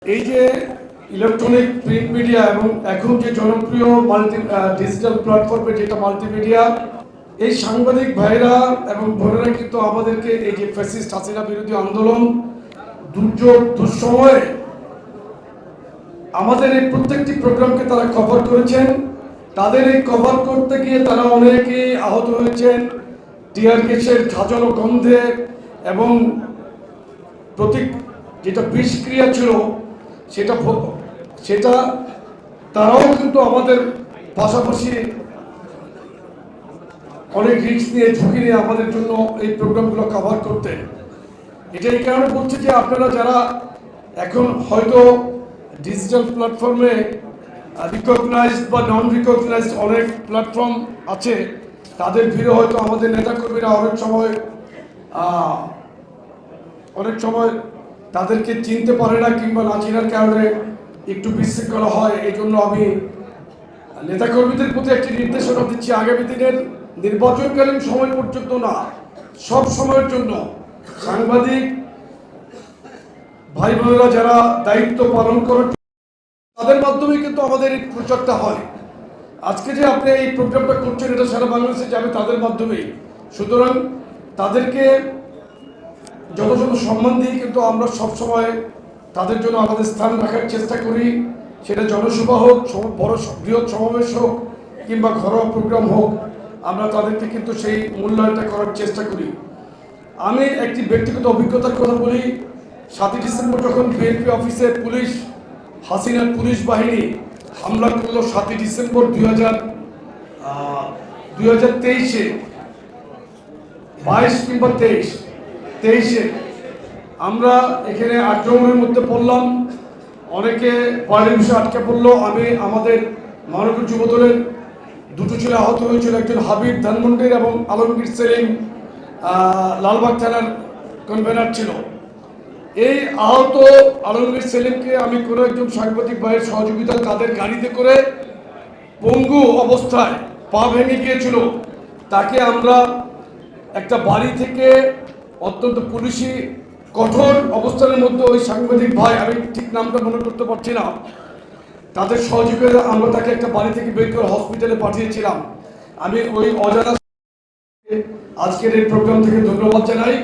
এই যে electronic print media এবং এখন যে জনপ্রিয় ডিজিটাল প্ল্যাটফর্মে যেটা মাল্টিমিডিয়া, এই সাংবাদিক ভাইরা এবং বোনেরা কিন্তু আমাদেরকে এই যে ফ্যাসিস্ট হাসিনা বিরোধী আন্দোলন, দুর্যোগ দুঃসময়ে আমাদের এই প্রত্যেকটি প্রোগ্রামকে তারা কভার করেছেন। তাদের এই কভার করতে গিয়ে তারা অনেকেই আহত হয়েছেন, টিয়ার গ্যাসের ঝাঁঝালো গন্ধে এবং প্রতীক যেটা বিষক্রিয়া ছিল সেটা তারাও কিন্তু আমাদের পাশাপাশি অনেক রিস্ক নিয়ে ঝুঁকি নিয়ে আমাদের জন্য এই প্রোগ্রামগুলো কভার করতেন। এটা এই কারণে বলছি যে আপনারা যারা এখন হয়তো ডিজিটাল প্ল্যাটফর্মে রিকগনাইজড বা নন রিকগনাইজড অনেক প্ল্যাটফর্ম আছে, তাদের ভিড়ে হয়তো আমাদের নেতাকর্মীরা অনেক সময় তাদেরকে চিনতে পারে না কিংবা না চেনার কারণে একটু বিশৃঙ্খলা হয়। এই জন্য আমি নেতাকর্মীদের প্রতি একটি নির্দেশনা দিচ্ছি, আগামী দিনের নির্বাচনকালীন সময় পর্যন্ত না, সব সময়ের জন্য সাংবাদিক ভাই বোনেরা যারা দায়িত্ব পালন করেন তাদের মাধ্যমে কিন্তু আমাদের এই প্রচারটা হয়। আজকে যে আপনি এই প্রোগ্রামটা করছেন এটা সারা বাংলাদেশে যাবে তাদের মাধ্যমেই। সুতরাং তাদেরকে যথাযথ সম্মান দিয়ে কিন্তু আমরা সবসময় তাদের জন্য আমাদের স্থান রাখার চেষ্টা করি। সেটা জনসভা হোক, বড় বৃহৎ সমাবেশ হোক কিংবা ঘরোয়া প্রোগ্রাম হোক, আমরা তাদেরকে কিন্তু সেই মূল্যায়নটা করার চেষ্টা করি। আমি একটি ব্যক্তিগত অভিজ্ঞতার কথা বলি। 7ই ডিসেম্বর যখন বিএনপি অফিসে হাসিনার পুলিশ বাহিনী হামলা করলো, 7ই ডিসেম্বর 2023-এ 22 কিংবা 23-এ আমরা এখানে 8 জনের মধ্যে পড়লাম, অনেকে বাড়ির বিষয়ে আটকে পড়লো। আমাদের মাননীয় যুবদলের 2 ছেলে আহত হয়েছিল, একজন হাবিব ধানমন্ডির এবং আলমগীর সেলিম লালবাগ থানার কনভেনার ছিল। এই আহত আলমগীর সেলিমকে আমি কোনো একজন সাংবাদিক ভাইয়ের সহযোগিতা তাদের গাড়িতে করে পঙ্গু অবস্থায় পা ভেঙে গিয়েছিল, তাকে আমরা একটা বাড়ি থেকে অত্যন্ত পুলিশি কঠোর অবস্থানের মধ্যে ওই সাংবাদিক ভাই, আমি ঠিক নামটা মনে করতে পারছি না, তাদের সহযোগিতা আমরা তাকে একটা বাড়ি থেকে বের করে হসপিটালে পাঠিয়েছিলাম। আমি ওই অজানা আজকের এই প্রোগ্রাম থেকে ধন্যবাদ জানাই।